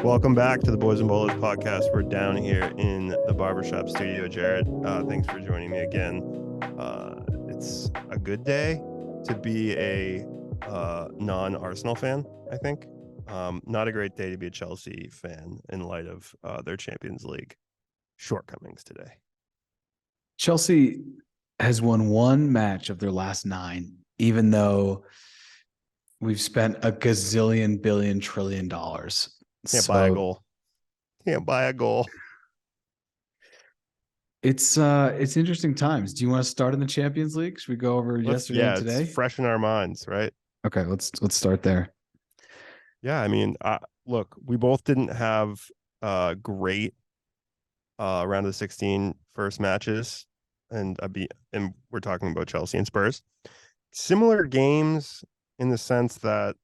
Welcome back to the Boys and Bolos podcast. We're down here in the barbershop studio, Jarrett. Thanks for joining me again. It's a good day to be a non-Arsenal fan, I think. Not a great day to be a Chelsea fan in light of their Champions League shortcomings today. Chelsea has won one match of their last 9, even though we've spent a gazillion billion trillion dollars. Can't buy a goal. Can't buy a goal. It's interesting times. Do you want to start in the Champions League? Should we go over yesterday and today? It's fresh in our minds, right? Okay, let's start there. Yeah, I mean, look, we both didn't have great round of 16 first matches, and we're talking about Chelsea and Spurs. Similar games in the sense that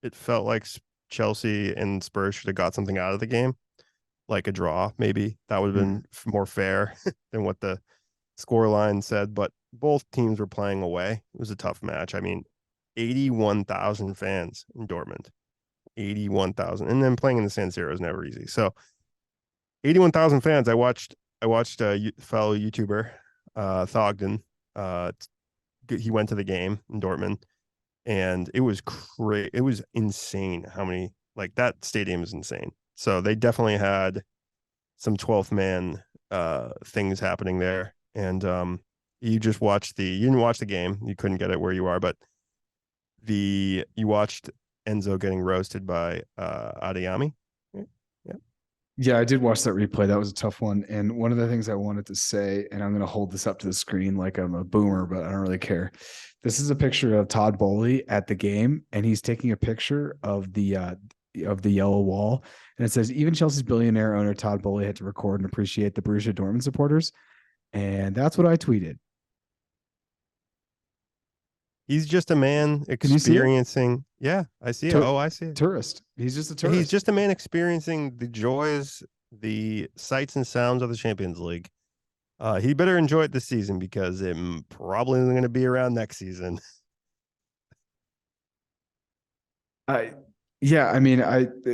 it felt like Chelsea and Spurs should have got something out of the game, like a draw, maybe. That would have been more fair than what the scoreline said, but both teams were playing away. It was a tough match. I mean, 81,000 fans in Dortmund. 81,000. And then playing in the San Siro is never easy. So 81,000 fans. I watched a fellow YouTuber, Thogden. He went to the game in Dortmund, and it was crazy. It was insane how many, like, that stadium is insane. So they definitely had some 12th man things happening there. And you didn't watch the game. You couldn't get it where you are, but you watched Enzo getting roasted by Adeyemi. Yeah, I did watch that replay. That was a tough one. And one of the things I wanted to say, and I'm going to hold this up to the screen like I'm a boomer, but I don't really care. This is a picture of Todd Boehly at the game, and he's taking a picture of the yellow wall. And it says, even Chelsea's billionaire owner Todd Boehly had to record and appreciate the Borussia Dortmund supporters. And that's what I tweeted. He's just a man experiencing. Yeah, I see it. I see it. Tourist. He's just a tourist. He's just a man experiencing the joys, the sights and sounds of the Champions League. He better enjoy it this season because it probably isn't going to be around next season.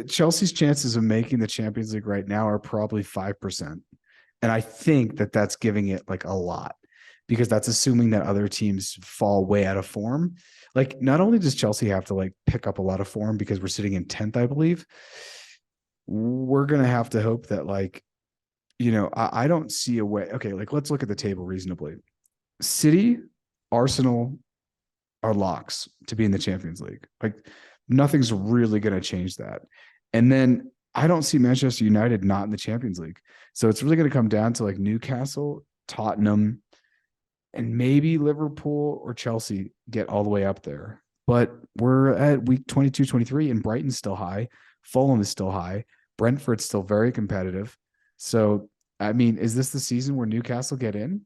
Chelsea's chances of making the Champions League right now are probably 5%. And I think that that's giving it like a lot, because that's assuming that other teams fall way out of form. Like, not only does Chelsea have to like pick up a lot of form because we're sitting in 10th, I believe, we're going to have to hope that, like, I don't see a way. Okay, like, let's look at the table reasonably. City, Arsenal are locks to be in the Champions League. Like, nothing's really going to change that. And then I don't see Manchester United not in the Champions League. So it's really going to come down to like Newcastle, Tottenham, and maybe Liverpool or Chelsea get all the way up there. But we're at week 22, 23, and Brighton's still high. Fulham is still high. Brentford's still very competitive. So, I mean, is this the season where Newcastle get in?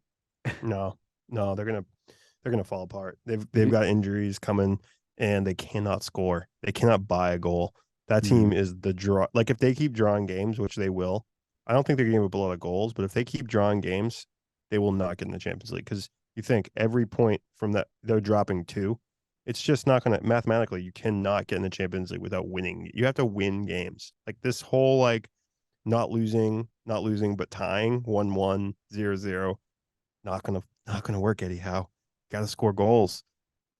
No, they're gonna fall apart. They've got injuries coming, and they cannot score. They cannot buy a goal. That team is the draw. Like, if they keep drawing games, which they will, I don't think they're going to give up a lot of goals. But if they keep drawing games, they will not get in the Champions League, because you think every point from that they're dropping 2. It's just not going to, mathematically, you cannot get in the Champions League without winning. You have to win games. Like, this whole, like, not losing, but tying 1-1, 0-0, not gonna work, Eddie Howe. Got to score goals.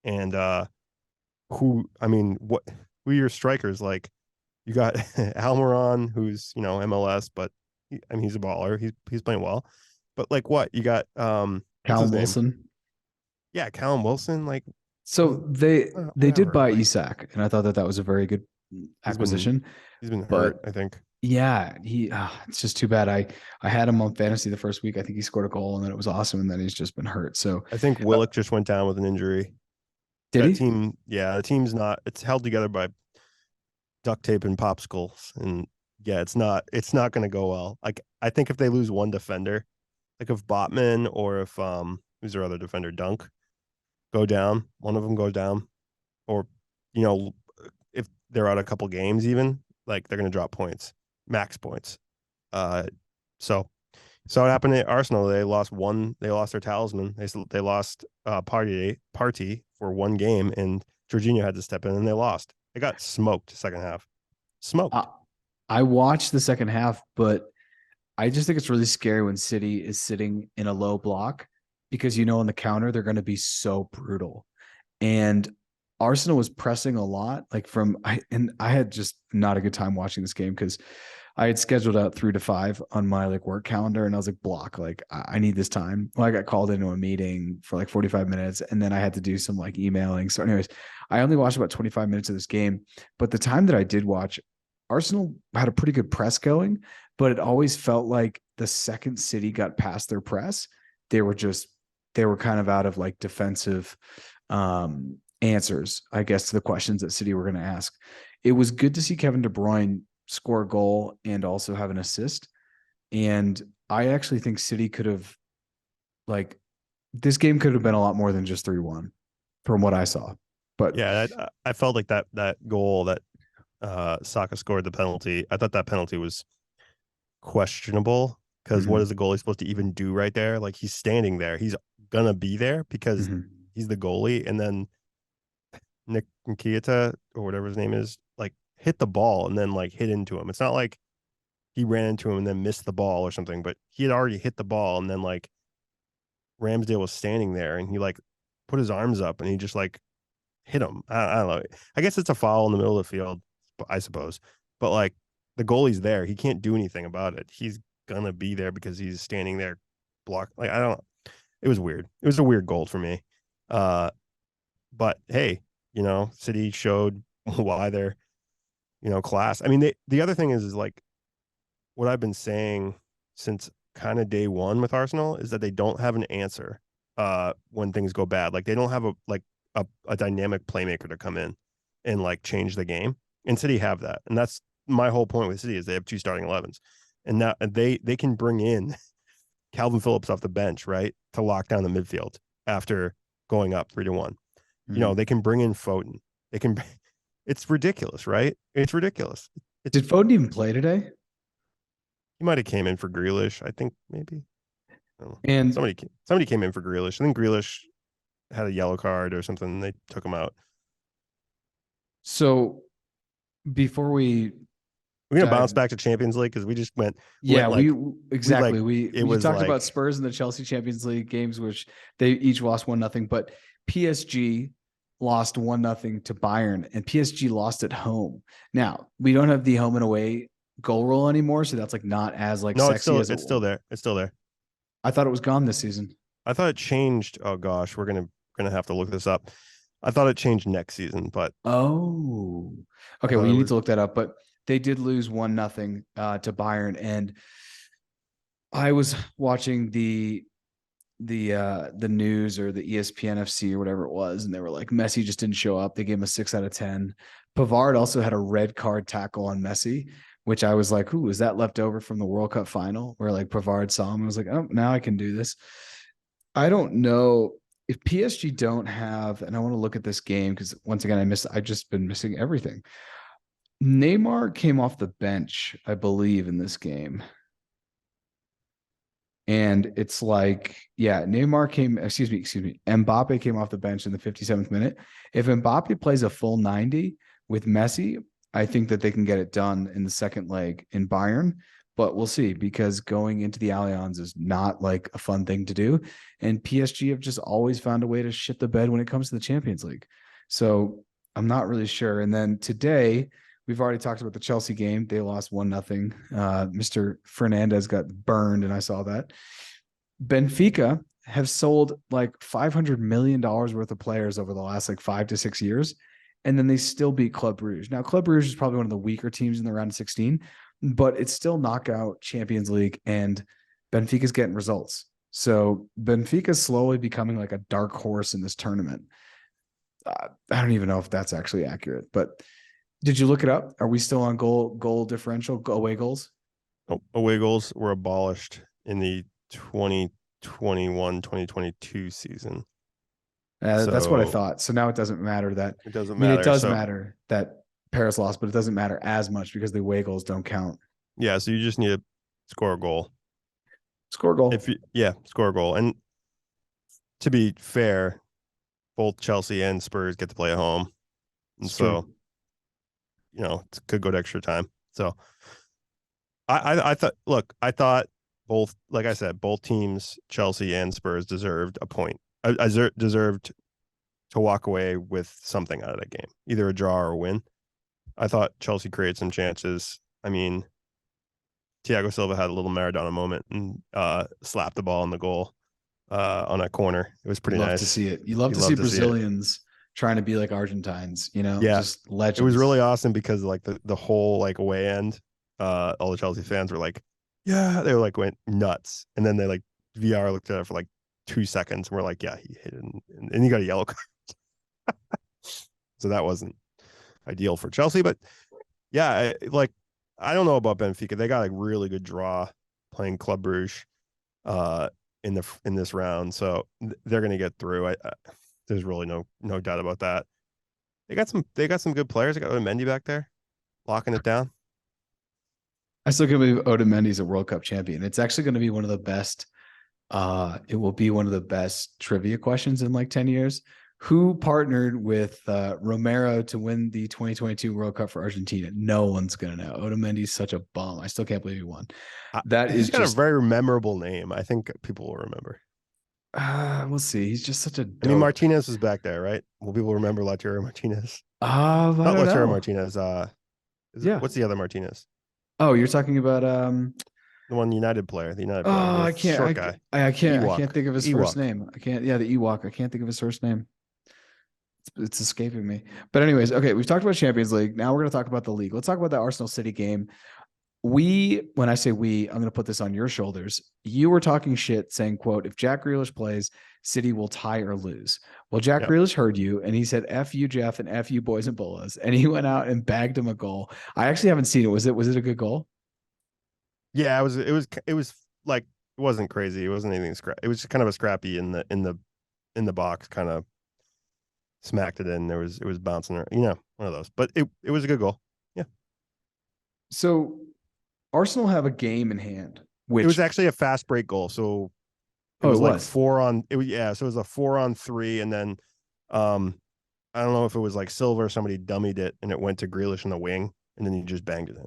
And who are your strikers? Like, you got Almiron, who's, MLS, but he's a baller. He's playing well. But, like, what you got? Callum Wilson. Yeah, Callum Wilson. Like, so they did buy Isak, and I thought that was a very good acquisition. He's been hurt, I think. Yeah, it's just too bad. I had him on fantasy the first week. I think he scored a goal, and then it was awesome, and then he's just been hurt. So I think Willock just went down with an injury. Did he? The team's not. It's held together by duct tape and popsicles, and yeah, it's not going to go well. Like, I think if they lose one defender, like if Botman or if who's their other defender, Dunk, go down, one of them goes down, or if they're out a couple games, even, like, they're going to drop points, max points. So what happened at Arsenal? They lost their talisman. They lost Party for one game, and Jorginho had to step in, and they lost. They got smoked second half. smoked. I watched the second half, but I just think it's really scary when City is sitting in a low block because on the counter they're going to be so brutal. And Arsenal was pressing a lot, like I had just not a good time watching this game because I had scheduled out 3 to 5 on my like work calendar, and I was like, block, like I need this time. Well, I got called into a meeting for like 45 minutes, and then I had to do some like emailing. So, anyways, I only watched about 25 minutes of this game, but the time that I did watch, Arsenal had a pretty good press going, but it always felt like the second City got past their press, they were just they were kind of out of like defensive answers, I guess, to the questions that City were going to ask. It was good to see Kevin De Bruyne score a goal and also have an assist. And I actually think City could have, like, this game could have been a lot more than just 3-1 from what I saw. But Yeah, I felt like that goal that Saka scored, the penalty. I thought that penalty was questionable because what mm-hmm, is the goalie supposed to even do right there? Like he's standing there. He's gonna be there because mm-hmm, he's the goalie, and then Nick Nketiah or whatever his name is, like hit the ball and then like hit into him. It's not like he ran into him and then missed the ball or something, but he had already hit the ball and then like Ramsdale was standing there and he like put his arms up and he just like hit him. I don't know. I guess it's a foul in the middle of the field, I suppose. But like the goalie's there. He can't do anything about it. He's gonna be there because he's standing there block. Like I don't it was weird. It was a weird goal for me. Uh but hey, City showed why they're, class. I mean, the other thing is like what I've been saying since kind of day one with Arsenal is that they don't have an answer when things go bad. Like they don't have a dynamic playmaker to come in and like change the game. And City have that. And that's my whole point with City is they have two starting 11s. And now they can bring in Calvin Phillips off the bench, right? To lock down the midfield after going up 3-1. mm-hmm. They can bring in Foden. They can it's ridiculous, right? It's ridiculous. It's Did Foden even play today? He might have came in for Grealish. I think maybe. I don't know. And Somebody came in for Grealish. I think Grealish had a yellow card or something. And they took him out. so before we We're gonna dive, bounce back to Champions League because we just went yeah, we like we like exactly it we was talked about like Spurs and the Chelsea Champions League games, which they each lost 1-0, but PSG lost 1-0 to Bayern, and PSG lost at home. Now we don't have the home and away goal rule anymore, so that's like not as like no, it's sexy still as it it's still was. there. It's still there. I thought it was gone this season. I thought it changed. Oh gosh, we're gonna have to look this up. I thought it changed next season, but Oh, I okay. Well, thought it you need was to look that up. But they did lose 1-0 to Bayern, and I was watching the news or the ESPN FC or whatever it was, and they were like, Messi just didn't show up. They gave him a 6 out of 10. Pavard also had a red card tackle on Messi, which I was like, "Ooh, is that left over from the World Cup final where like Pavard saw him and was like, oh, now I can do this." I don't know if PSG don't have, and I want to look at this game because once again, I've just been missing everything. Neymar came off the bench, I believe, in this game. And it's like, yeah, excuse me, Mbappe came off the bench in the 57th minute. If Mbappe plays a full 90 with Messi, I think that they can get it done in the second leg in Bayern. But we'll see because going into the Allianz is not like a fun thing to do. And PSG have just always found a way to shit the bed when it comes to the Champions League. So I'm not really sure. And then today, we've already talked about the Chelsea game. They lost 1-0. Mr. Fernandez got burned, and I saw that. Benfica have sold like $500 million worth of players over the last like 5 to 6 years, and then they still beat Club Brugge. Now, Club Brugge is probably one of the weaker teams in the round of 16, but it's still knockout Champions League, and Benfica's getting results. So Benfica's slowly becoming like a dark horse in this tournament. I don't even know if that's actually accurate, but did you look it up? Are we still on goal differential, away goals? away goals were abolished in the 2021-2022 season. That's what I So thought. So now it doesn't matter that. it doesn't I mean, it matter. does So matter that Paris lost, but it doesn't matter as much because the away goals don't count. yeah, so you just need to score a goal. Score If goal. you yeah, score a goal. And to be fair, both Chelsea and Spurs get to play at home. And It's so, true. could go to extra time. So I thought, look, I thought both, like I said, both teams, Chelsea and Spurs, deserved a point. I deserved to walk away with something out of that game, either a draw or a win. I thought Chelsea created some chances. I mean, Thiago Silva had a little Maradona moment and slapped the ball in the goal on a corner. It was You pretty love to nice. see it. You love You to see love to see it. Brazilians trying to be like Argentines, Yeah, just it was really legends. awesome because like the whole like away end, all the Chelsea fans were like, yeah, they were like went nuts, and then they like VR looked at it for like 2 seconds and we're like, yeah, he hit it, and he got a yellow card, so that wasn't ideal for Chelsea, but yeah, I don't know about Benfica. They got a really good draw playing Club Brugge uh in this round, so they're going to get through. There's really no doubt about that. They got some good players. They got Mendy back there locking it down. I still can't believe Otamendi's a World Cup champion. It's actually going to be one of the best. It will be one of the best trivia questions in like 10 years. Who partnered with Romero to win the 2022 World Cup for Argentina? No one's going to know. Otamendi's such a bum. I still can't believe he won. That He's is got a just, very memorable name. I think people will remember. we'll see. He's just such a I mean, dope. Martinez was back there, right? Will people remember Lautaro Martinez? I Not don't Lautaro know. Martinez. Yeah. What's the other Martinez? Oh, you're talking about The one United player, the United player, oh, the I short can't guy. I Ewok. can't think of his first Ewok. name. I can't yeah, the Ewok. I can't think of his first name. It's escaping me. But anyways, okay, we've talked about Champions League. Now we're going to talk about the league. Let's talk about the Arsenal City game. When I say we, I'm going to put this on your shoulders. You were talking shit saying, quote, if Jack Grealish plays, City will tie or lose. Well, Jack Yep. Grealish heard you and he said, F you, Jeff, and F you, boys and bolas. And he went out and bagged him a goal. I actually haven't seen it. Was it a good goal? Yeah, it was like it wasn't crazy. It wasn't anything scrap. It was just kind of a scrappy in the box, kind of smacked it in. It was bouncing around, one of those. But it was a good goal. Yeah. So Arsenal have a game in hand, It was which, actually a fast break goal. So it oh, it was like was. four on it was yeah, so it was a 4-on-3, and then um I don't know if it was like Silver or somebody dummied it and it went to Grealish in the wing and then he just banged it in.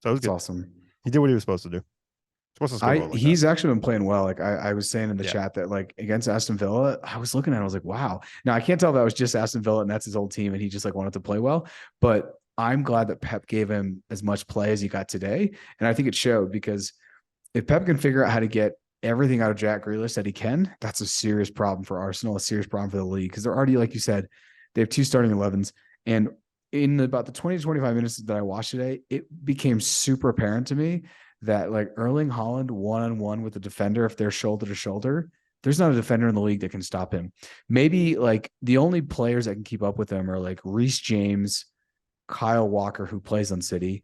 So it was That's good. awesome. He did what he was supposed to do. Supposed to score a goal like that. He's actually been playing well. Like I was saying in the Yeah. chat that like against Aston Villa, I was looking at it, I was like, wow. Now I can't tell if that was just Aston Villa and that's his old team and he just like wanted to play well. But I'm glad that Pep gave him as much play as he got today. And I think it showed because if Pep can figure out how to get everything out of Jack Grealish that he can, that's a serious problem for Arsenal, a serious problem for the league. Because they're already, like you said, they have two starting 11s. And in about the 20 to 25 minutes that I watched today, it became super apparent to me that like Erling Haaland one-on-one with the defender, if they're shoulder to shoulder, there's not a defender in the league that can stop him. Maybe like the only players that can keep up with him are like Reece James, Kyle Walker, who plays on City.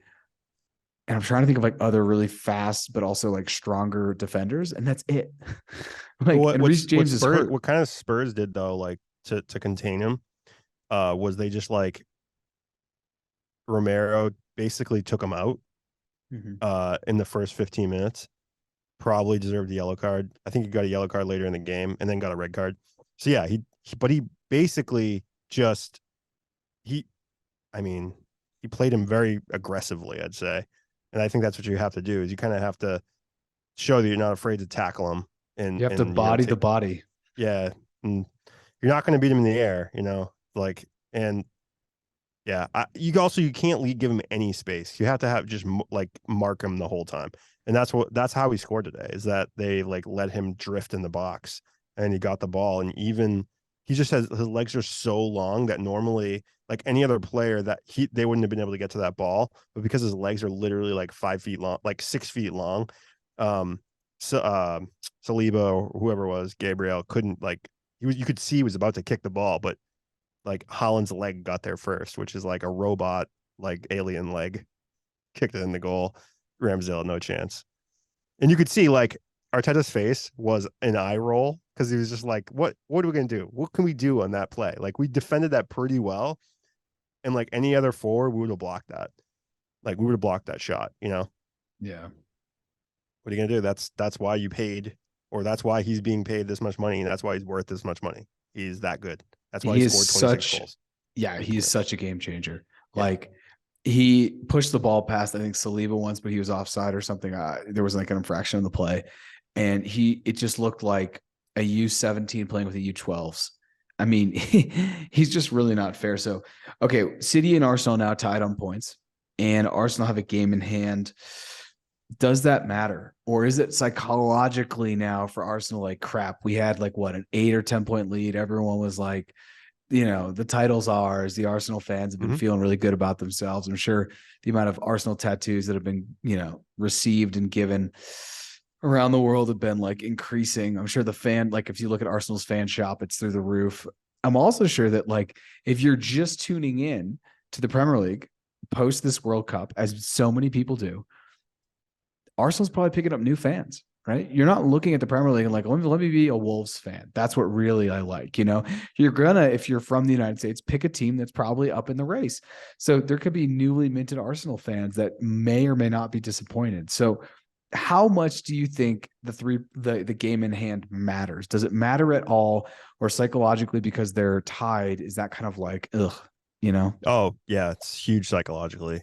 And I'm trying to think of like other really fast, but also like stronger defenders. And that's it. Like, What and Reece what James is Spurs hurt. what kind of Spurs did though, like to contain him, was they just like Romero basically took him out Mhm. in the first 15 minutes. Probably deserved a yellow card. I think he got a yellow card later in the game and then got a red card. So yeah, but he basically just he I mean, he played him very aggressively, I'd say. And I think that's what you have to do is you kind of have to show that you're not afraid to tackle him and You have to body the body. yeah, and you're not going to beat him in the air, like, and yeah, you can't give him any space. You have to have just like mark him the whole time, and that's how he scored today. Is that they like let him drift in the box, and he got the ball, and even he just has his legs are so long that normally like any other player that they wouldn't have been able to get to that ball, but because his legs are literally like 5 feet long, like 6 feet long, so Saliba or whoever it was, Gabriel couldn't like you could see he was about to kick the ball, but like Holland's leg got there first, which is like a robot, like alien leg, kicked it in the goal. Ramsdale, no chance. And you could see like Arteta's face was an eye roll because he was just like, what are we gonna do? What can we do on that play? Like we defended that pretty well. And like any other forward, we would have blocked that. Like we would have blocked that shot, Yeah. What are you gonna do? That's why you paid, or that's why he's being paid this much money, and that's why he's worth this much money. He's that good. That's why he He is scored 26 such, goals. yeah, he is such a game changer. Yeah. Like he pushed the ball past, I think, Saliba once, but he was offside or something. There was like an infraction in the play. And it just looked like a U17 playing with a U12s. I mean, he's just really not fair. So, okay, City and Arsenal now tied on points, and Arsenal have a game in hand. Does that matter? Or is it psychologically now for Arsenal like crap? We had like what, an 8 or 10 point lead. Everyone was like, the title's ours. The Arsenal fans have been Mm-hmm. feeling really good about themselves. I'm sure the amount of Arsenal tattoos that have been, received and given around the world have been like increasing. I'm sure like if you look at Arsenal's fan shop, it's through the roof. I'm also sure that like if you're just tuning in to the Premier League post this World Cup, as so many people do, Arsenal's probably picking up new fans, right? You're not looking at the Premier League and like, let me be a Wolves fan. That's what really I like. You're gonna, if you're from the United States, pick a team that's probably up in the race. So there could be newly minted Arsenal fans that may or may not be disappointed. So how much do you think the game in hand matters? Does it matter at all, or psychologically because they're tied? Is that kind of like, ugh, Oh yeah, it's huge psychologically.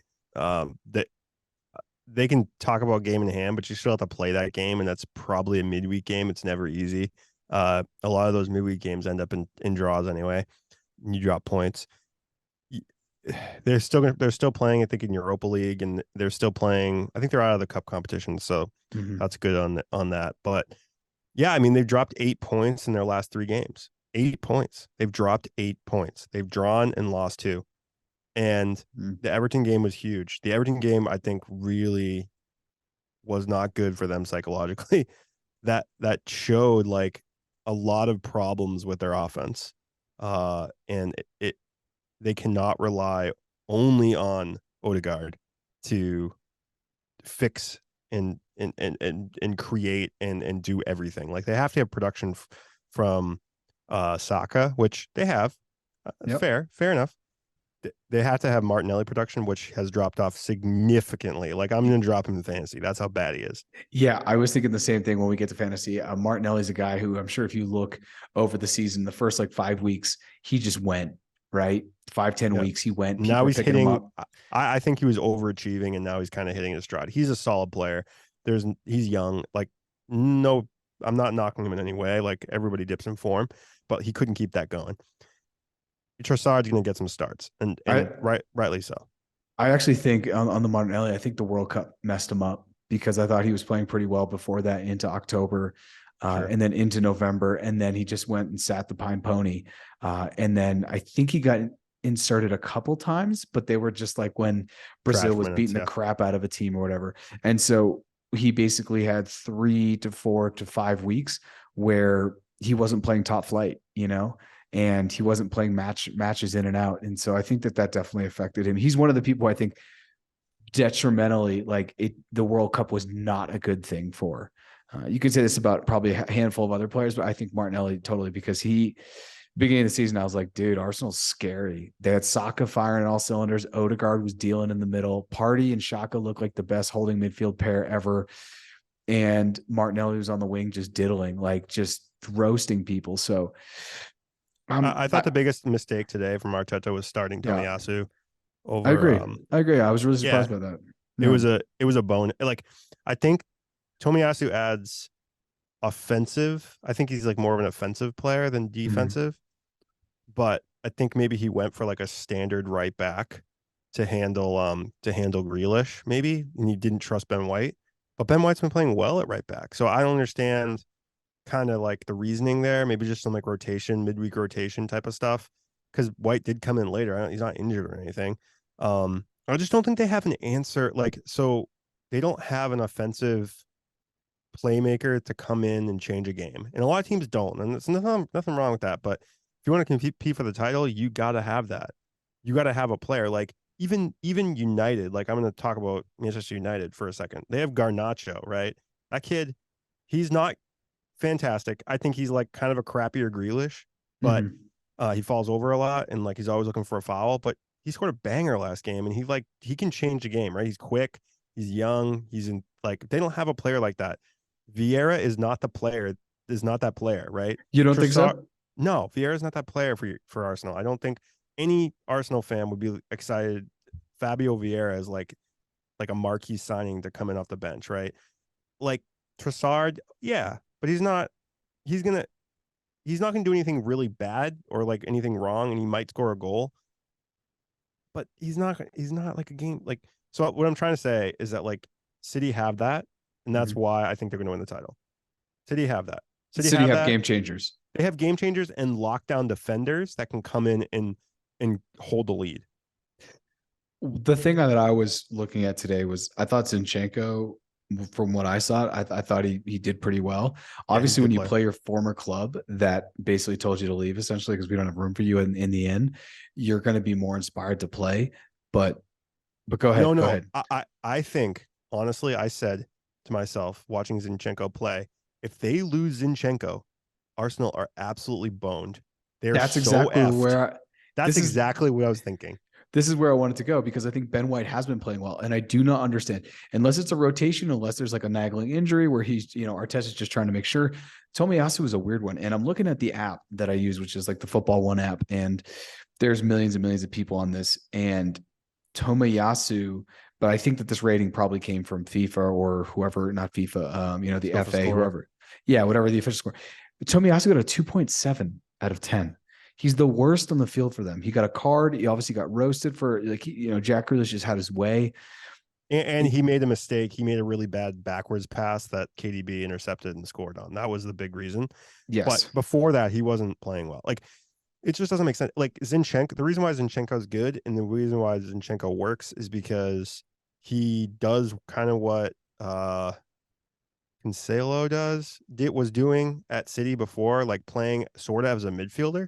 They can talk about game in hand, but you still have to play that game, and that's probably a midweek game. It's never easy. A lot of those midweek games end up in draws anyway. And you drop points. They're still playing, I think, in Europa League, and they're still playing. I think they're out of the cup competition, so Mhm. that's good on that. But yeah, I mean, they've dropped 8 points in their last 3 games. 8 points. They've dropped 8 points. They've drawn and lost two. And Mhm. the Everton game was huge. The Everton game, I think, really was not good for them psychologically. That showed like a lot of problems with their offense. And they cannot rely only on Odegaard to fix and create and do everything. Like they have to have production from Saka, which they have. Yep. Fair enough. They have to have Martinelli production, which has dropped off significantly. Like I'm going to drop him in fantasy. That's how bad he is. Yeah, I was thinking the same thing when we get to fantasy. Martinelli's a guy who I'm sure if you look over the season, the first like 5 weeks, he just went, right? 5, 10 weeks, he went. People Now are he's picking him hitting. up. I think he was overachieving, and now he's kind of hitting his stride. He's a solid player. He's young. Like no, I'm not knocking him in any way. Like everybody dips in form, but he couldn't keep that going. Trossard's going to get some starts, I and rightly so. I actually think on the Martinelli, I think the World Cup messed him up because I thought he was playing pretty well before that into October, Sure, and then into November, and then he just went and sat the pine pony, and then I think he got inserted a couple times, but they were just like when Brazil trash was minutes. beating the Yeah, crap out of a team or whatever, and so he basically had 3 to 4 to 5 weeks where he wasn't playing top flight, and he wasn't playing matches in and out. And so I think that definitely affected him. He's one of the people I think detrimentally, like the World Cup was not a good thing for. You could say this about probably a handful of other players, but I think Martinelli totally, because beginning of the season, I was like, dude, Arsenal's scary. They had Saka firing on all cylinders. Odegaard was dealing in the middle. Party and Shaka looked like the best holding midfield pair ever. And Martinelli was on the wing, just diddling, like just roasting people. So I thought the biggest mistake today from Arteta was starting yeah, Tomiyasu I over. agree. I agree. I was really Yeah, surprised by that. it Yeah. was a bone. Like I think Tomiyasu adds offensive. I think he's like more of an offensive player than Mhm. defensive. But I think maybe he went for like a standard right back to handle Grealish maybe, and he didn't trust Ben White. But Ben White's been playing well at right back, so I don't understand kind of like the reasoning there. Maybe just some like midweek rotation type of stuff. Because White did come in later. He's not injured or anything. I just don't think they have an answer. Like, so they don't have an offensive playmaker to come in and change a game. And a lot of teams don't. And there's nothing wrong with that. But if you want to compete for the title, you gotta have that. You gotta have a player. Like even United, like I'm gonna talk about Manchester United for a second. They have Garnacho, right? That kid, he's not fantastic. I think he's like kind of a crappier Grealish, but Mhm. he falls over a lot and like he's always looking for a foul. But he scored a banger last game, and he can change the game, right? He's quick, he's young, he's in like they don't have a player like that. Vieira is not the player, is not that player, right? You don't think Trossard, so? no, Vieira is not that player for Arsenal. I don't think any Arsenal fan would be excited Fabio Vieira is like a marquee signing to come in off the bench, right? Like Trossard, yeah, but he's gonna he's not gonna do anything really bad or like anything wrong, and he might score a goal, but he's not like a game like. So what I'm trying to say is that like City have that, and that's Mhm. why I think they're going to win the title. City have that. City City have have that. game changers. They have game changers and lockdown defenders that can come in and hold the lead. The thing that I was looking at today was I thought Zinchenko, from what I saw, I thought he did pretty well. Yeah, he Obviously, when did you play. play your former club that basically told you to leave, essentially, because we don't have room for you in the end, you're going to be more inspired to play. But go No, ahead, go no. ahead. I think honestly, I said to myself watching Zinchenko play, if they lose Zinchenko, Arsenal are absolutely boned. They're That's so exactly effed. where That's this is exactly what I was thinking. this is where I wanted to go because I think Ben White has been playing well, and I do not understand unless it's a rotation, unless there's like a nagging injury where he's Arteta's just trying to make sure. Tomiyasu is a weird one, and I'm looking at the app that I use, which is like the Football One app, and there's millions and millions of people on this, and Tomiyasu. But I think that this rating probably came from FIFA or whoever, not FIFA, the FIFA FA, scorer. whoever, yeah, whatever the official score. But Tomiyasu got a 2.7 out of 10. He's the worst on the field for them. He got a card. He obviously got roasted for Jack Grealish just had his way. And he made a mistake. He made a really bad backwards pass that KDB intercepted and scored on. That was the big reason. But Yes. before that, he wasn't playing well. Like it just doesn't make sense. Like Zinchenko, the reason why Zinchenko is good and the reason why Zinchenko works is because he does kind of what Cancelo was doing at City before, like playing sort of as a midfielder.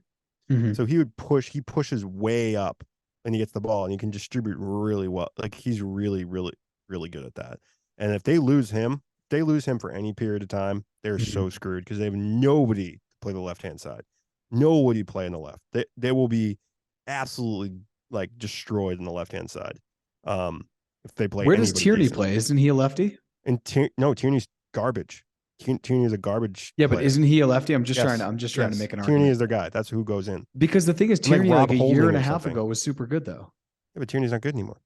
Mm-hmm. So he pushes way up and he gets the ball and he can distribute really well. Like he's really, really, really good at that. And if they lose him for any period of time, they're Mm-hmm. so screwed because they have nobody to play the left hand side. Nobody playing the left. They will be absolutely like destroyed in the left hand side. If they play Where does anybody Tierney decent. play? Isn't he a lefty? And no, Tierney's garbage. Tierney's a garbage Yeah, but player. isn't he a lefty? Yes, I'm just trying to yes. make an Tierney argument. is their guy. That's who goes in. Because the thing is, And like Tierney, like Rob a year Holding and a or half something. ago, was super good though. Yeah, but Tierney's not good anymore.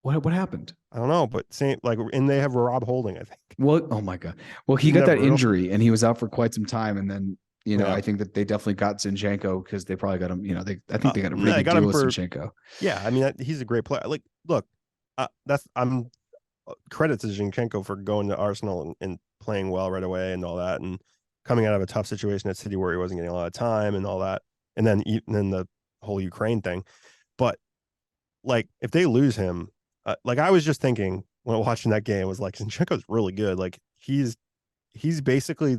What happened? I don't know, but same like, and they have Rob Holding, I think. Well, oh my god. Well, he Isn't got that that brutal? injury and he was out for quite some time, and then Yeah. I think that they definitely got Zinchenko because they probably got him. I think they got a pretty I good got deal him with for, Zinchenko. yeah. I mean, he's a great player. Like, look, I'm credit to Zinchenko for going to Arsenal and playing well right away and all that, and coming out of a tough situation at City where he wasn't getting a lot of time and all that, and then the whole Ukraine thing. But like, if they lose him, like I was just thinking when watching that game was like Zinchenko's really good. Like he's basically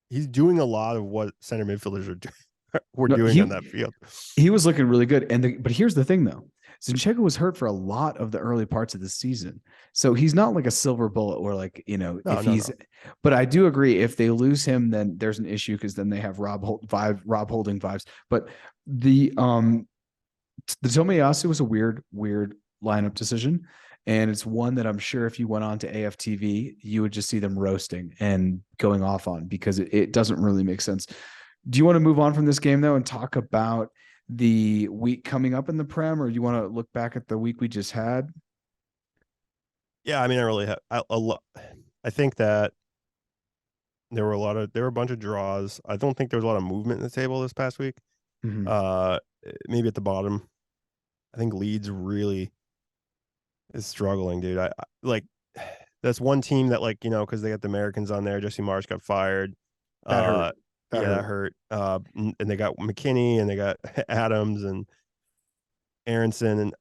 he's doing a lot of what center midfielders are doing. We're No, doing on that field. he was looking really good. But here's the thing though. Zinchenko was hurt for a lot of the early parts of the season. So he's not like a silver bullet where like, No, if no, he's no. but I do agree if they lose him, then there's an issue because then they have Rob Holding vibes. But the Tomiyasu was a weird lineup decision. And it's one that I'm sure if you went on to AFTV, you would just see them roasting and going off on because it doesn't really make sense. Do you want to move on from this game though and talk about the week coming up in the Prem, or do you want to look back at the week we just had? Yeah, I mean, I really have I think that there were a bunch of draws. I don't think there was a lot of movement in the table this past week. Mm-hmm. Uh, maybe at the bottom. I think Leeds really is struggling, dude. I like that's one team that like because they got the Americans on there. Jesse Marsh got fired. That hurt. That Yeah, that hurt. hurt. And they got McKinney and they got Adams and Aronson. And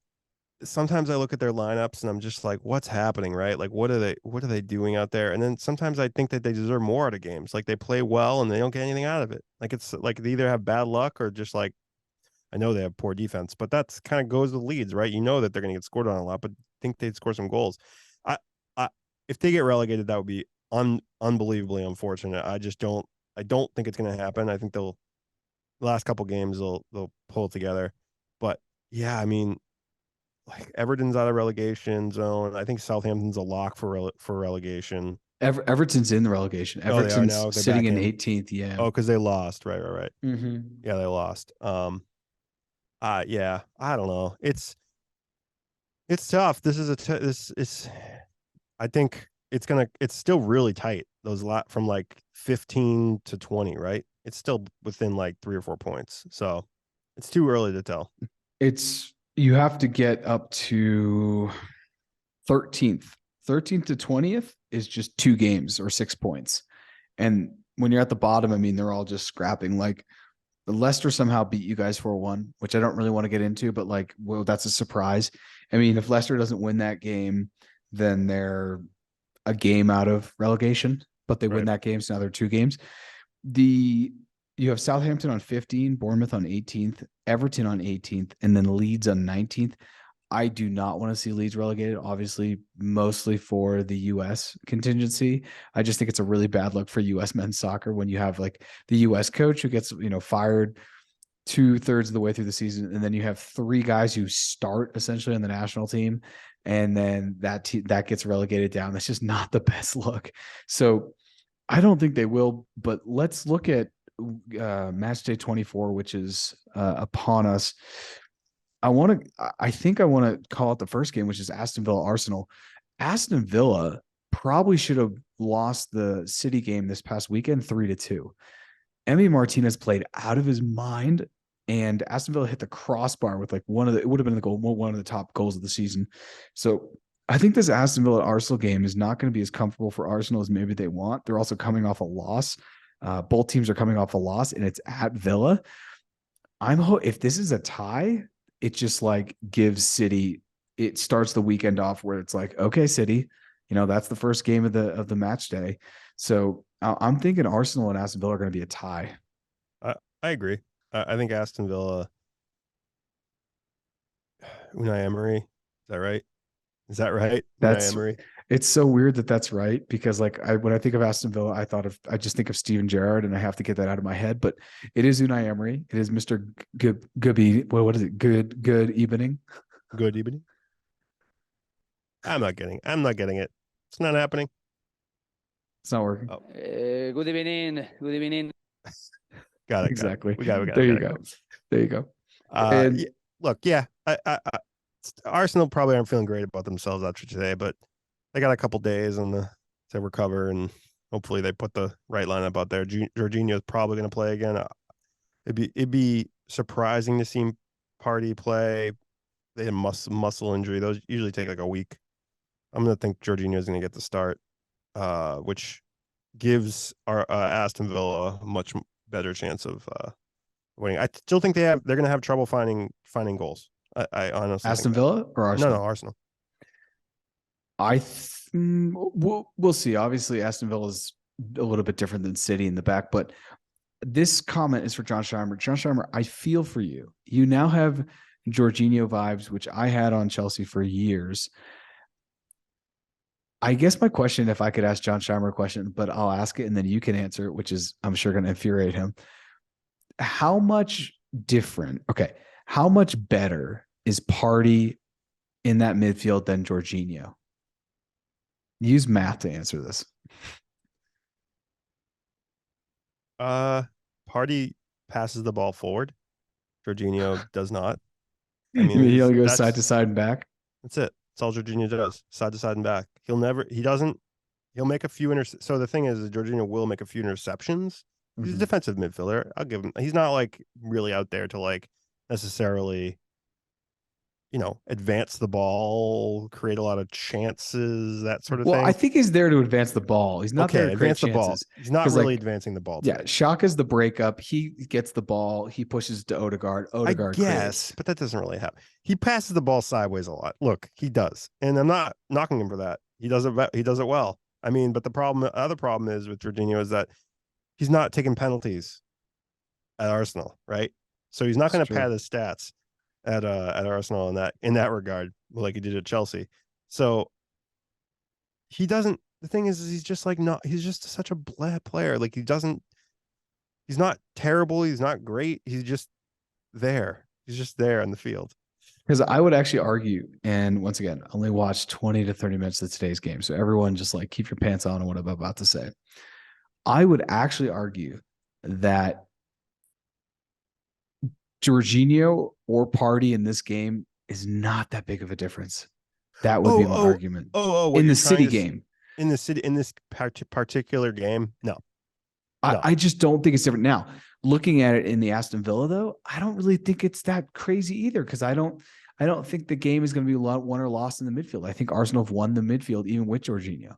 sometimes I look at their lineups and I'm just like, what's happening, right? Like, what are they doing out there? And then sometimes I think that they deserve more out of games. Like they play well and they don't get anything out of it. Like it's like they either have bad luck or just like I know they have poor defense, but that's kind of goes with Leeds, right? You know that they're going to get scored on a lot, but think they'd score some goals. I, I if they get relegated, that would be unbelievably unfortunate. I don't think it's going to happen. I think the last couple games they'll pull it together. But yeah, I mean, like Everton's out of relegation zone. I think Southampton's a lock for relegation. Everton's in the relegation. Oh, they are Everton's now. They're sitting back in in. 18th. Yeah. Oh, because they lost. Right, right, right. Mm-hmm. Yeah, they lost. Yeah, I don't know. It's It's tough. This is this is. I think it's still really tight. Those lot from like 15 to 20, right? It's still within like 3 or 4 points. So it's too early to tell. You have to get up to 13th. 13th to 20th is just 2 games or 6 points. And when you're at the bottom, I mean, they're all just scrapping. Like Leicester somehow beat you guys 4-1, which I don't really want to get into, but like, well, that's a surprise. I mean, if Leicester doesn't win that game, then they're a game out of relegation, but they win Right. that game. So now they're 2 games. The You have Southampton on 15, Bournemouth on 18th, Everton on 18th, and then Leeds on 19th. I do not want to see Leeds relegated, obviously, mostly for the US contingency. I just think it's a really bad look for US men's soccer when you have like the US coach who gets, fired 2/3 of the way through the season. And then you have 3 guys who start essentially on the national team. And then that gets relegated down. That's just not the best look. So I don't think they will, but let's look at match day 24, which is upon us. I think I want to call it the first game, which is Aston Villa Arsenal. Aston Villa probably should have lost the City game this past weekend 3-2. Emi Martinez played out of his mind, and Aston Villa hit the crossbar with like it would have been one of the top goals of the season. So I think this Aston Villa Arsenal game is not going to be as comfortable for Arsenal as maybe they want. They're also coming off a loss. Both teams are coming off a loss, and it's at Villa. If this is a tie, it just like gives City. It starts the weekend off where it's like, okay, City, that's the first game of the match day. So I'm thinking Arsenal and Aston Villa are going to be a tie. I agree. I think Aston Villa, Unai Emery. Is that right? Is that right? Unai That's Emery. It's so weird that that's right because like when I think of Aston Villa, I just think of Steven Gerrard and I have to get that out of my head. But it is Unai Emery. It is Mr. Gooby. What is it? Good evening. Good evening. I'm not getting it. It's not happening. It's not working. Oh, Good evening. Good evening. got it. Exactly. We got it. There you go. There you go. And Yeah, look, yeah, Arsenal probably aren't feeling great about themselves after today, but they got a couple days to recover, and hopefully they put the right lineup out there. Jorginho is probably going to play again. It'd be surprising to see Party play. They had muscle injury; those usually take like a week. I'm going to think Jorginho is going to get the start, which gives our Aston Villa a much better chance of winning. I still think they're going to have trouble finding goals. I honestly Aston think that. Villa or Arsenal? No, Arsenal. We'll see. Obviously, Aston Villa is a little bit different than City in the back, but this comment is for John Scheimer. John Scheimer, I feel for you. You now have Jorginho vibes, which I had on Chelsea for years. I guess my question, if I could ask John Scheimer a question, but I'll ask it and then you can answer it, which is, I'm sure, going to infuriate him. How much different? Okay. How much better is Party in that midfield than Jorginho? Use math to answer this. Party passes the ball forward. Jorginho does not. I mean, he only goes side to side and back. That's it. That's all Jorginho does. Side to side and back. He'll make a few So the thing is Jorginho will make a few interceptions. He's a defensive midfielder. I'll give him. He's not like really out there to like necessarily, advance the ball, create a lot of chances, that sort of thing. Well, I think he's there to advance the ball. He's not there to create chances. The ball. He's not really advancing the ball. Yeah, Shaka's the breakup. He gets the ball. He pushes to Odegaard. Odegaard creates. But that doesn't really happen. He passes the ball sideways a lot. Look, he does, and I'm not knocking him for that. He does it. He does it well. I mean, but the other problem is with Jorginho is that he's not taking penalties at Arsenal, right? So he's not going to pad his stats at Arsenal in that regard, like he did at Chelsea. So he doesn't. The thing is he's just like he's just such a blah player. Like he's not terrible. He's not great. He's just there. He's just there in the field. Because I would actually argue, and once again, only watched 20 to 30 minutes of today's game. So everyone just like keep your pants on what I'm about to say. I would actually argue that Jorginho or Party in this game is not that big of a difference. That would be my argument. What In you're the City trying to game. in this particular game? No. I just don't think it's different. Now, looking at it in the Aston Villa, though, I don't really think it's that crazy either, because I don't think the game is going to be won or lost in the midfield. I think Arsenal have won the midfield even with Jorginho.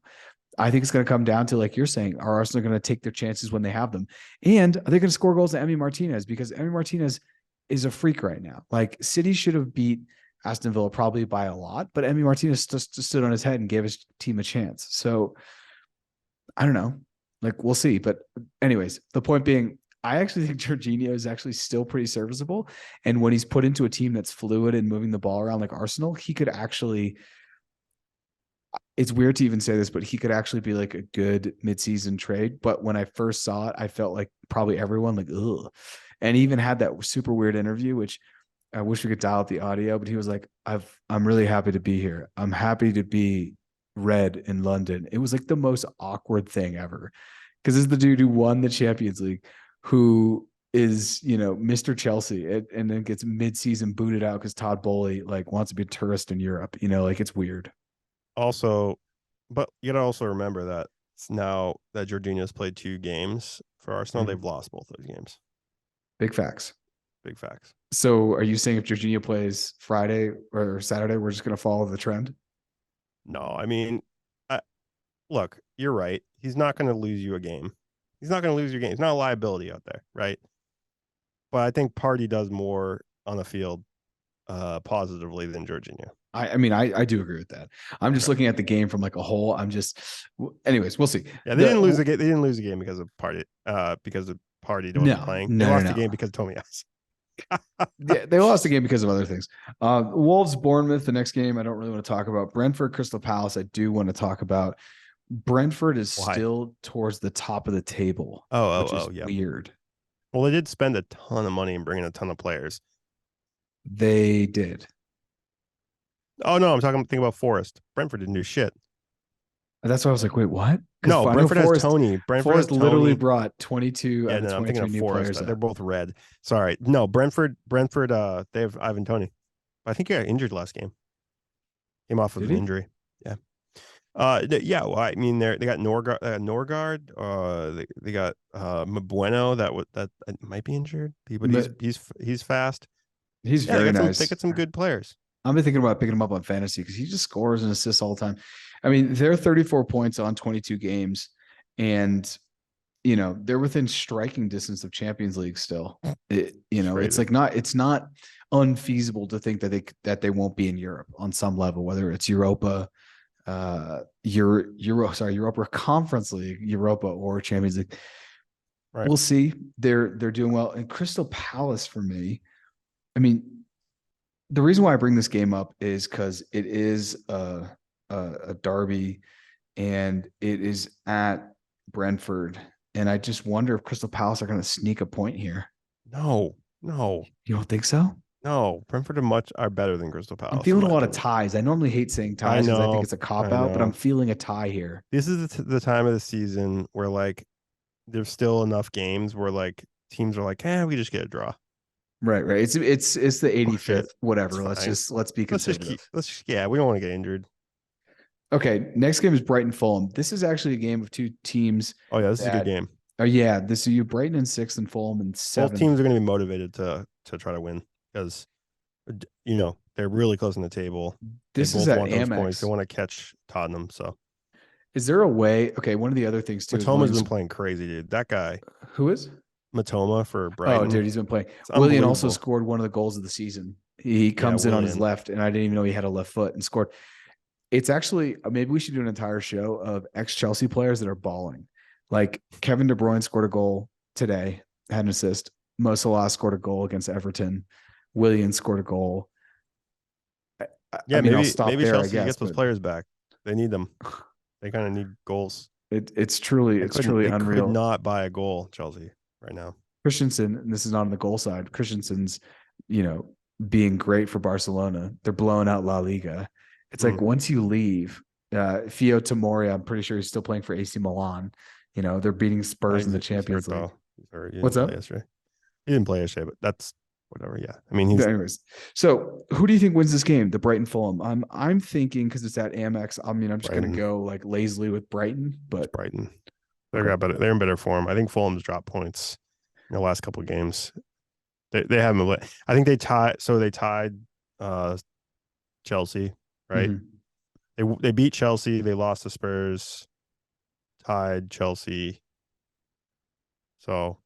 I think it's going to come down to, like you're saying, are Arsenal going to take their chances when they have them? And are they going to score goals to Emi Martinez? Because Emi Martinez is a freak right now. Like, City should have beat Aston Villa probably by a lot, but Emi Martinez just stood on his head and gave his team a chance. So I don't know. Like, we'll see. But anyways, the point being, I actually think Jorginho is actually still pretty serviceable. And when he's put into a team that's fluid and moving the ball around like Arsenal, he could actually, it's weird to even say this, but he could actually be like a good midseason trade. But when I first saw it, I felt like probably everyone like, ugh. And he even had that super weird interview, which I wish we could dial out the audio, but he was like, I'm really happy to be here. I'm happy to be red in London. It was like the most awkward thing ever. Because this is the dude who won the Champions League, who is, Mr. Chelsea, and then gets mid-season booted out because Todd Bowley like wants to be a tourist in Europe. Like, it's weird. Also, but you gotta also remember that now that Jorginho's played 2 games for Arsenal, they've lost both those games. Big facts. Big facts. So are you saying if Jorginho plays Friday or Saturday, we're just going to follow the trend? No, I mean, look, you're right. He's not going to lose you a game. He's not going to lose your game. He's not a liability out there, right? But I think Partey does more on the field positively than Jorginho. I do agree with that. I'm just looking at the game from like a whole. Anyways, we'll see. Yeah, they didn't lose the game. They didn't lose the game because of Partey. Because of Partey wasn't playing. They lost the game because of Tomiyasu. Yeah, they lost the game because of other things. Wolves, Bournemouth, the next game I don't really want to talk about. Brentford, Crystal Palace, I do want to talk about. Brentford is still towards the top of the table. Which is weird. Well, they did spend a ton of money and bring in a ton of players. They did. Oh no, I'm thinking about Forest. Brentford didn't do shit. That's why I was like, wait, what? No, Brentford has Tony. Forest literally brought 22 out of 23 new players. They're both red. Sorry. No, Brentford, they have Ivan Toney. I think he got injured last game. Came off of an injury. Yeah. Well, I mean, they got Norgard. They got Mbueno that might be injured, but he's fast. He's very nice. They got some good players. I've been thinking about picking him up on fantasy because he just scores and assists all the time. I mean, they're 34 points on 22 games, and they're within striking distance of Champions League still. It's not unfeasible to think that they won't be in Europe on some level, whether it's Europa Conference League, Europa, or Champions League. Right. We'll see. They're doing well. And Crystal Palace, for me, I mean, the reason why I bring this game up is because it is a derby, and it is at Brentford, and I just wonder if Crystal Palace are going to sneak a point here. No. You don't think so? No, Brentford are better than Crystal Palace. I'm feeling a lot of ties. I normally hate saying ties because I think it's a cop-out, but I'm feeling a tie here. This is the time of the season where, like, there's still enough games where, like, teams are like, we just get a draw. Right. It's the 85th, whatever. Let's be conservative. We don't want to get injured. Okay, next game is Brighton Fulham. This is actually a game of two teams. Oh yeah, this is a good game. Oh yeah, this is you Brighton in 6th and Fulham in 7th. Both teams are going to be motivated to try to win because they're really close in the table. This they both is at want Amex. Those points. They want to catch Tottenham. So, is there a way? Okay, one of the other things too. Matoma's been playing crazy, dude. That guy. Who is? Matoma for Brighton. Oh, dude, he's been playing. Willian also scored one of the goals of the season. He comes in on his left, and I didn't even know he had a left foot and scored. It's actually, maybe we should do an entire show of ex-Chelsea players that are balling. Like Kevin De Bruyne scored a goal today, had an assist. Mo Salah scored a goal against Everton. Willian scored a goal. Maybe Chelsea gets those players back. They need them. They kind of need goals. It's truly unreal. Could not buy a goal, Chelsea, right now. Christensen, and this is not on the goal side. Christensen's, being great for Barcelona. They're blowing out La Liga. It's like once you leave, Fio Tomori, I'm pretty sure he's still playing for AC Milan. They're beating Spurs in the Champions League. What's up? He didn't play yesterday, but that's whatever. Yeah. I mean, he's Anyways, so who do you think wins this game? The Brighton Fulham. I'm thinking because it's at Amex. I mean, I'm just Brighton. gonna go like lazily with Brighton, but Brighton. Okay. They're in better form. I think Fulham's dropped points in the last couple of games. They haven't. I think they tied. So they tied Chelsea, right? They beat Chelsea. They lost to Spurs. Tied Chelsea. So,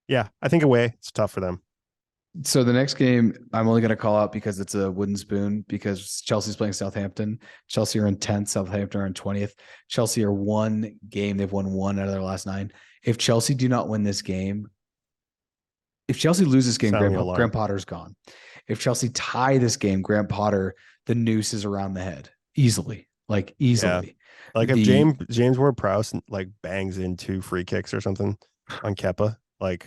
yeah, I think away it's tough for them. So the next game I'm only going to call out because it's a wooden spoon because Chelsea's playing Southampton. Chelsea are in 10th, Southampton are in 20th. Chelsea are one game. They've won 1 out of their last 9. If Chelsea do not win this game, if Chelsea loses this game, Graham Potter's gone. If Chelsea tie this game, Graham Potter, the noose is around the head easily, like easily. Yeah. Like if James Ward-Prowse like bangs in 2 free kicks or something on Kepa, like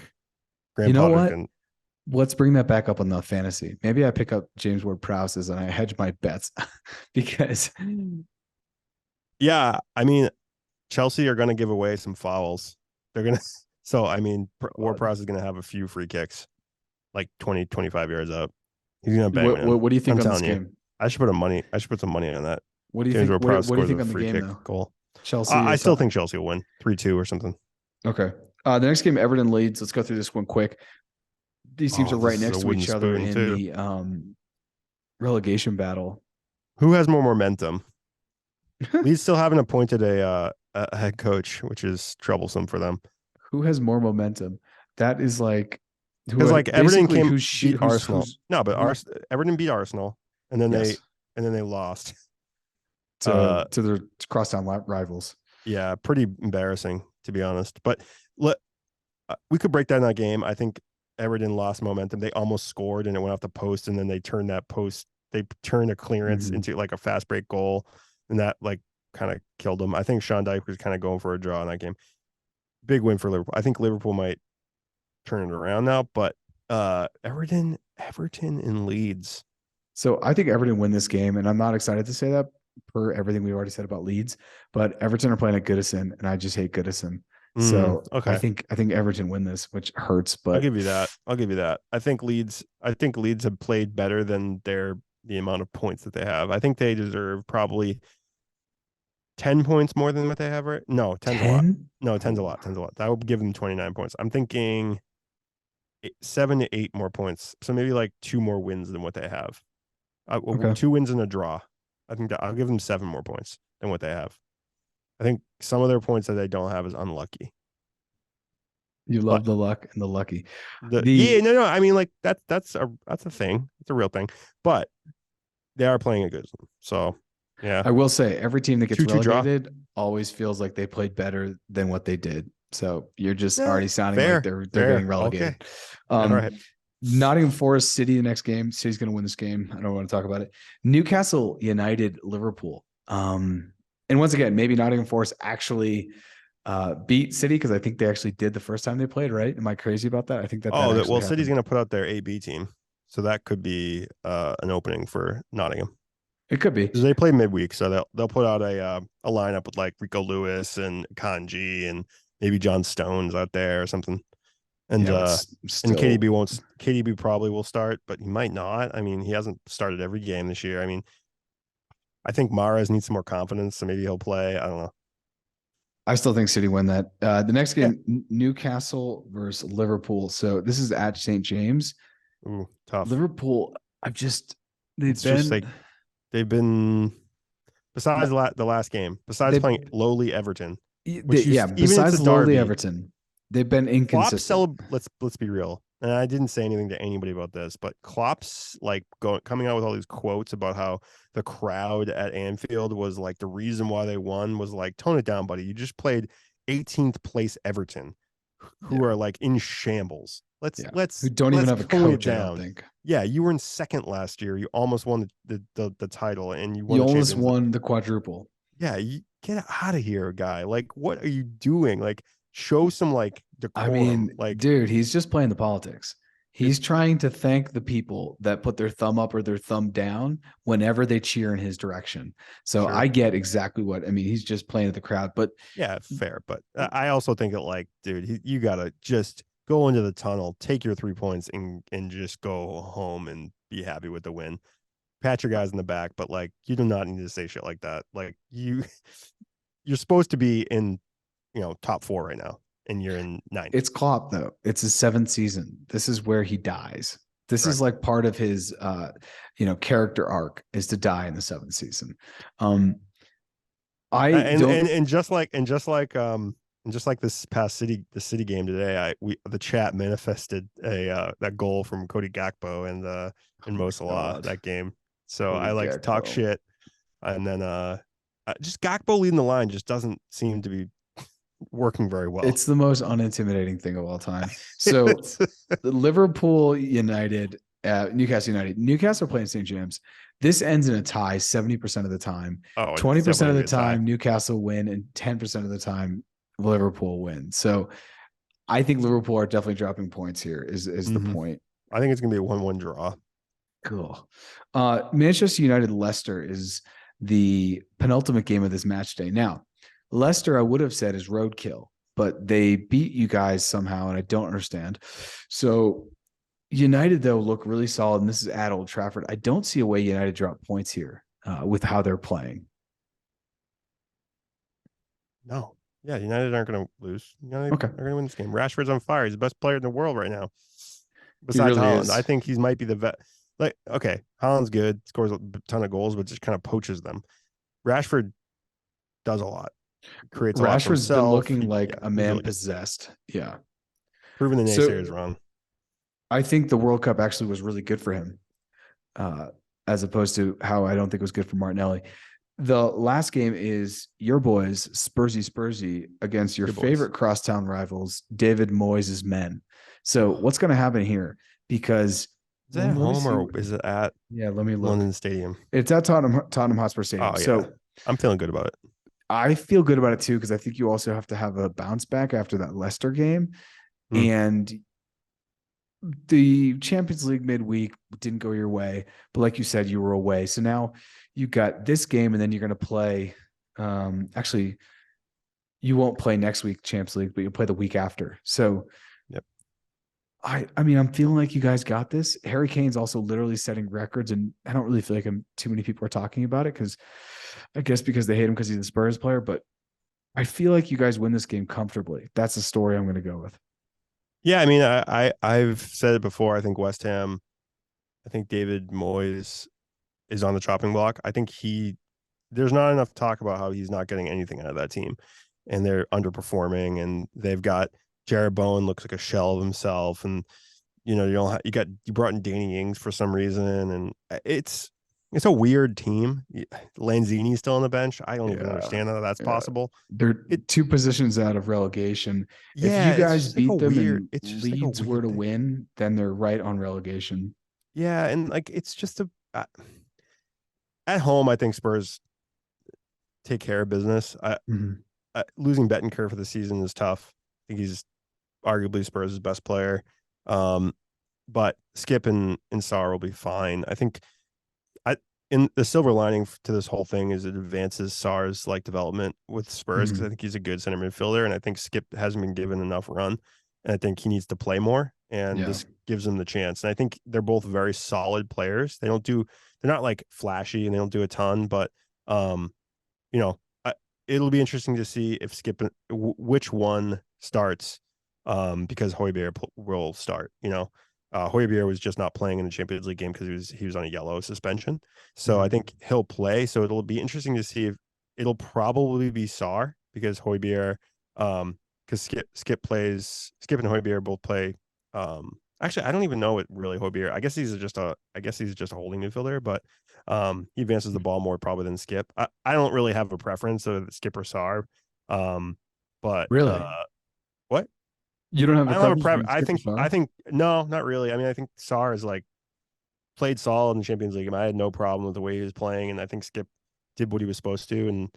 Graham Potter can. Let's bring that back up on the fantasy. Maybe I pick up James Ward-Prowse and I hedge my bets because. Yeah, I mean, Chelsea are going to give away some fouls. They're going to. So, I mean, Ward-Prowse is going to have a few free kicks, like 20, 25 yards out. He's going to bang. What do you think on this game? I should put some money on that. What do you think? What do you think on the game, though? Goal. Chelsea. I still think Chelsea will win 3-2 or something. Okay. The next game, Everton Leeds. Let's go through this one quick. These teams are right next to each other in the relegation battle. Who has more momentum? Leeds still haven't appointed a head coach, which is troublesome for them. Who has more momentum? That is like because like Everton beat Arsenal. No, but Everton beat Arsenal, and then they lost to their crosstown rivals. Yeah, pretty embarrassing to be honest. But we could break down that game. I think Everton lost momentum. They almost scored and it went off the post, and then they turned that post. They turned a clearance into like a fast break goal, and that like kind of killed them. I think Sean Dyche was kind of going for a draw in that game. Big win for Liverpool. I think Liverpool might turn it around now, but Everton and Leeds. So I think Everton win this game, and I'm not excited to say that per everything we already said about Leeds, but Everton are playing at Goodison, and I just hate Goodison. So okay. I think Everton win this, which hurts, but I'll give you that. I think Leeds have played better than the amount of points that they have. I think they deserve probably 10 points more than what they have, right? No, 10's a lot. No, 10's a lot. That would give them 29 points. I'm thinking 7 to 8 more points. So maybe like 2 more wins than what they have. Okay. 2 wins and a draw. I think that I'll give them 7 more points than what they have. I think some of their points that they don't have is unlucky. You love the luck and the lucky. No. I mean, like that's a thing. It's a real thing. But they are playing a good one. So yeah. I will say every team that gets relegated always feels like they played better than what they did. So you're just already sounding like they're getting relegated. Okay. All right. Nottingham Forest City, the next game. City's going to win this game. I don't want to talk about it. Newcastle United Liverpool. And once again, maybe Nottingham Forest actually beat City because I think they actually did the first time they played, right? Am I crazy about that? I think that. City's going to put out their AB team, so that could be an opening for Nottingham. It could be because they play midweek, so they'll put out a lineup with like Rico Lewis and Kanji and maybe John Stones out there or something. And and KDB probably will start, but he might not. I mean, he hasn't started every game this year. I mean, I think Mahrez needs some more confidence, so maybe he'll play. I don't know. I still think City win that. The next game, Newcastle versus Liverpool. So this is at St. James. Ooh, tough. Liverpool, they've been besides the last game, besides playing lowly Everton. Besides lowly Everton, they've been inconsistent. Let's be real. And I didn't say anything to anybody about this, but Klopp's like coming out with all these quotes about how the crowd at Anfield was like the reason why they won was like, tone it down, buddy. You just played 18th place Everton, who are like in shambles. Who don't even have a coach. I don't think. Yeah, you were in second last year. You almost won the title, and you almost won the quadruple. Yeah, you get out of here, guy. Like, what are you doing? Like, show some like decorum. I mean, like, dude, he's just playing the politics. He's trying to thank the people that put their thumb up or their thumb down whenever they cheer in his direction. So sure. I get exactly what I mean. He's just playing at the crowd, but yeah, fair. But I also think that like, dude, you gotta just go into the tunnel, take your 3 points, and just go home and be happy with the win. Pat your guys in the back, but like you do not need to say shit like that. Like you're supposed to be in, top 4 right now, and you're in 9th. It's Klopp though. It's his 7th season. This is where he dies. This Correct. is like part of his character arc is to die in the 7th season. Just like this past city game today, the chat manifested that goal from Cody Gakpo and Mo Salah that game. So Cody I like to talk Gakpo. shit, and then just Gakpo leading the line just doesn't seem to be working very well. It's the most unintimidating thing of all time. So Liverpool United, Newcastle United. Newcastle are playing St. James. This ends in a tie 70% of the time. 20% of the time, Newcastle win, and 10% of the time, Liverpool win. So I think Liverpool are definitely dropping points here, is the point. I think it's going to be a 1-1 draw. Cool. Manchester United Leicester is the penultimate game of this match day. Now, Leicester, I would have said, is roadkill, but they beat you guys somehow, and I don't understand. So United, though, look really solid, and this is at Old Trafford. I don't see a way United drop points here with how they're playing. No. Yeah, United aren't going to lose. United Okay. are going to win this game. Rashford's on fire. He's the best player in the world right now. Besides really Haaland. is. I think he might be the vet. Like, okay, Haaland's good, scores a ton of goals, but just kind of poaches them. Rashford does a lot. Creates a lot for Rashford's been himself. looking like a man really possessed. Yeah. Proving the naysayers wrong. I think the World Cup actually was really good for him, as opposed to how I don't think it was good for Martinelli. The last game is your boys, Spursy, against your favorite crosstown rivals, David Moyes' men. So what's going to happen here? Because is that at home or is it at let me look. London Stadium? It's at Tottenham Hotspur Stadium. Oh, yeah. So I'm feeling good about it. I feel good about it too, because I think you also have to have a bounce back after that Leicester game. And the Champions League midweek didn't go your way, but like you said, you were away. So now you got this game, and then you're going to play. Actually, you won't play next week Champions League, but you'll play the week after. So, yep. I mean, I'm feeling like you guys got this. Harry Kane's also literally setting records, and I don't really feel like too many people are talking about it because I guess because they hate him because he's a Spurs player. But I feel like you guys win this game comfortably. That's the story I'm going to go with. Yeah, I mean, I've said it before. I think West Ham, I think David Moyes is on the chopping block. I think there's not enough talk about how he's not getting anything out of that team, and they're underperforming, and they've got Jarrett Bowen looks like a shell of himself, and you brought in Danny Ings for some reason, and it's a weird team. Lanzini's still on the bench. I don't even understand how that's possible. They're 2 positions out of relegation. Yeah, if you guys beat them and it's Leeds were to win, then they're right on relegation. Yeah, and like it's just at home, I think Spurs take care of business. Losing Betancourt for the season is tough. I think he's arguably Spurs' best player. But Skip and Sarr will be fine. I think in the silver lining to this whole thing is it advances Sarr's like development with Spurs, because I think he's a good center midfielder, and I think Skip hasn't been given enough run, and I think he needs to play more, and this gives him the chance. And I think they're both very solid players. They're not like flashy, and they don't do a ton, but it'll be interesting to see if Skip which one starts, because Højbjerg will start. Højbjerg was just not playing in the Champions League game because he was on a yellow suspension. So I think he'll play. So it'll be interesting to see if it'll probably be Sarr, because Højbjerg, because Skip and Højbjerg both play. Actually, I don't even know what really Højbjerg. I guess he's just a holding midfielder, but he advances the ball more probably than Skip. I don't really have a preference of Skip or Sarr. But really, what? You don't have a preference. I think no, not really. I mean, I think Sarr is like played solid in the Champions League. I had no problem with the way he was playing, and I think Skip did what he was supposed to. And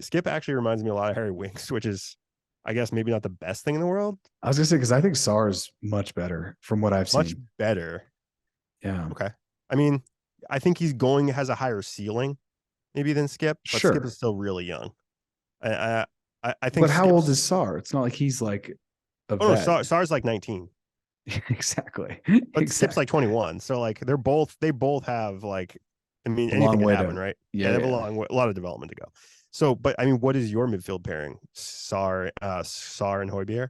Skip actually reminds me a lot of Harry Winks, which is, I guess, maybe not the best thing in the world. I was gonna say, because I think Sarr is much better from what I've seen. Much better. Yeah. Okay. I mean, I think has a higher ceiling maybe than Skip, but Skip is still really young. I think. But how old is Sarr? It's not like he's like a Oh no, vet. Sar's like 19, Exactly. but Skip's Exactly. like 21. So like they both have like, I mean, A anything long can way happen, to, right? Yeah, yeah, they have yeah. a lot of development to go. So, but I mean, what is your midfield pairing? Sar and Højbjerg.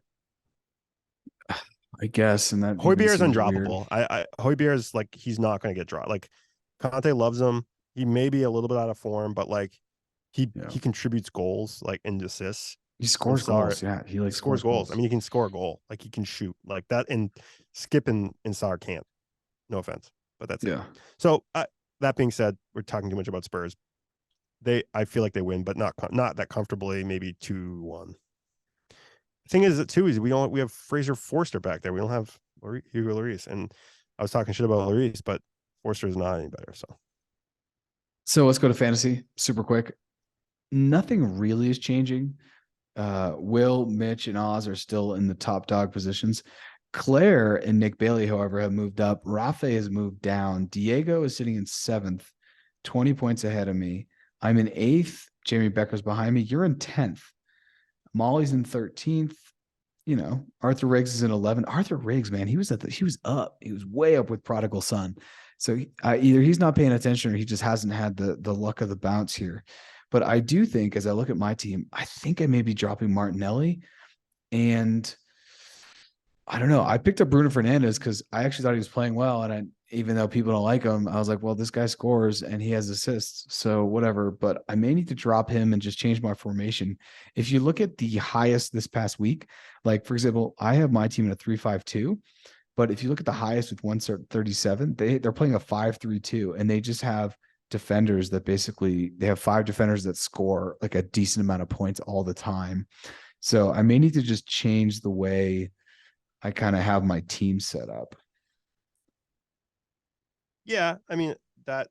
I guess, and that even Højbjerg is seems weird. undroppable. Højbjerg is like he's not going to get dropped. Like Conte loves him. He may be a little bit out of form, but like Yeah. he contributes goals like and assists. He And scores Sar goals. Yeah, he he like scores scores goals. I goals. mean, he can score a goal. Like he can shoot like that. And Skip and Sar can't. No offense, but that's it. Yeah. So that being said, we're talking too much about Spurs. I feel like they win, but not that comfortably. Maybe 2-1. The thing is that too is we have Fraser Forster back there. We don't have Hugo Lloris, and I was talking shit about Lloris, but Forster is not any better. So let's go to fantasy super quick. Nothing really is changing. Will, Mitch, and Oz are still in the top dog positions. Claire and Nick Bailey, however, have moved up. Rafa has moved down. Diego is sitting in 7th, 20 points ahead of me. I'm in 8th. Jamie Becker's behind me. You're in 10th. Molly's in 13th. You know, Arthur Riggs is in 11th. Arthur Riggs, man, he was up. He was way up with Prodigal Son. So either he's not paying attention or he just hasn't had the luck of the bounce here. But I do think, as I look at my team, I think I may be dropping Martinelli. And I don't know. I picked up Bruno Fernandes because I actually thought he was playing well. And even though people don't like him, I was like, well, this guy scores and he has assists. So whatever. But I may need to drop him and just change my formation. If you look at the highest this past week, like for example, I have my team in a 3-5-2. But if you look at the highest with 137, they're playing a 5-3-2, and they just have defenders that basically they have 5 defenders that score like a decent amount of points all the time. So I may need to just change the way I kind of have my team set up. Yeah, I mean that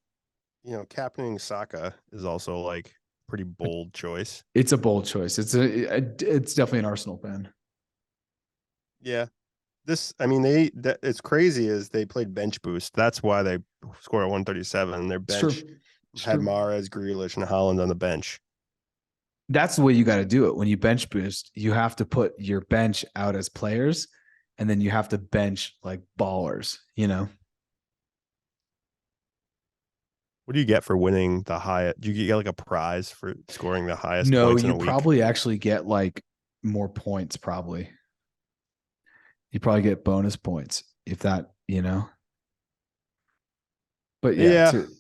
captaining Saka is also like pretty bold choice. It's a bold choice. It's definitely an Arsenal fan. Yeah, it's crazy is they played bench boost. That's why they scored at 137. Their It's bench true. It's had true. Mahrez, Grealish, and Haaland on the bench. That's the way you got to do it. When you bench boost, you have to put your bench out as players, and then you have to bench like ballers, you know? What do you get for winning the highest? Do you get like a prize for scoring the highest No, points in you a week? probably actually get like more points, probably. You probably get bonus points if that, you know. But yeah, Yeah, crazy.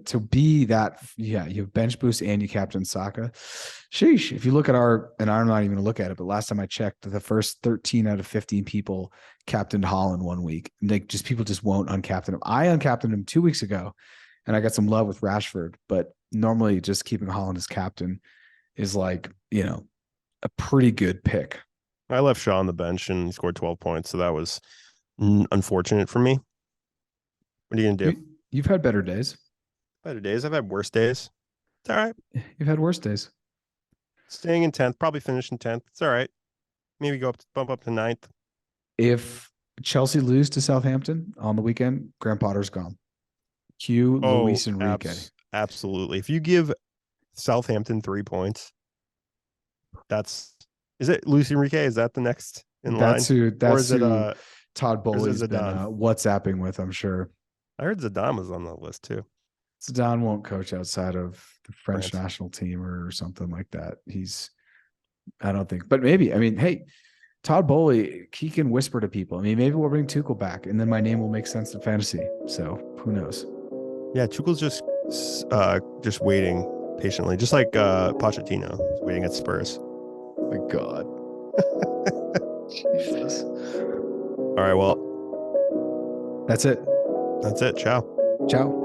to be that, yeah, you have bench boost and you captain Saka. Sheesh. If you look at and I'm not even gonna look at it, but last time I checked, the first 13 out of 15 people captained Holland one week. Like just people just won't uncaptain him. I uncaptained him 2 weeks ago, and I got some love with Rashford. But normally, just keeping Holland as captain is like a pretty good pick. I left Shaw on the bench and he scored 12 points, so that was unfortunate for me. What are you gonna do? You've had better days. Better days. I've had worse days. It's all right. You've had worse days. Staying in 10th, probably finishing 10th. It's all right. Maybe bump up to 9th. If Chelsea lose to Southampton on the weekend, Graham Potter's gone. Cue Luis Enrique. Absolutely. If you give Southampton 3 points, is it Luis Enrique? Is that the next in line? That's who Todd Bowley's been WhatsApping with, I'm sure. I heard Zidane was on the list too. Zidane won't coach outside of the French France national team or something like that. I don't think, but maybe. I mean, hey, Todd Bowley, he can whisper to people. I mean, maybe we'll bring Tuchel back, and then my name will make sense in fantasy. So who knows? Yeah, Tuchel's just waiting patiently, just like Pochettino is waiting at Spurs. My God. Jesus. All right, well, that's it. Ciao. Ciao.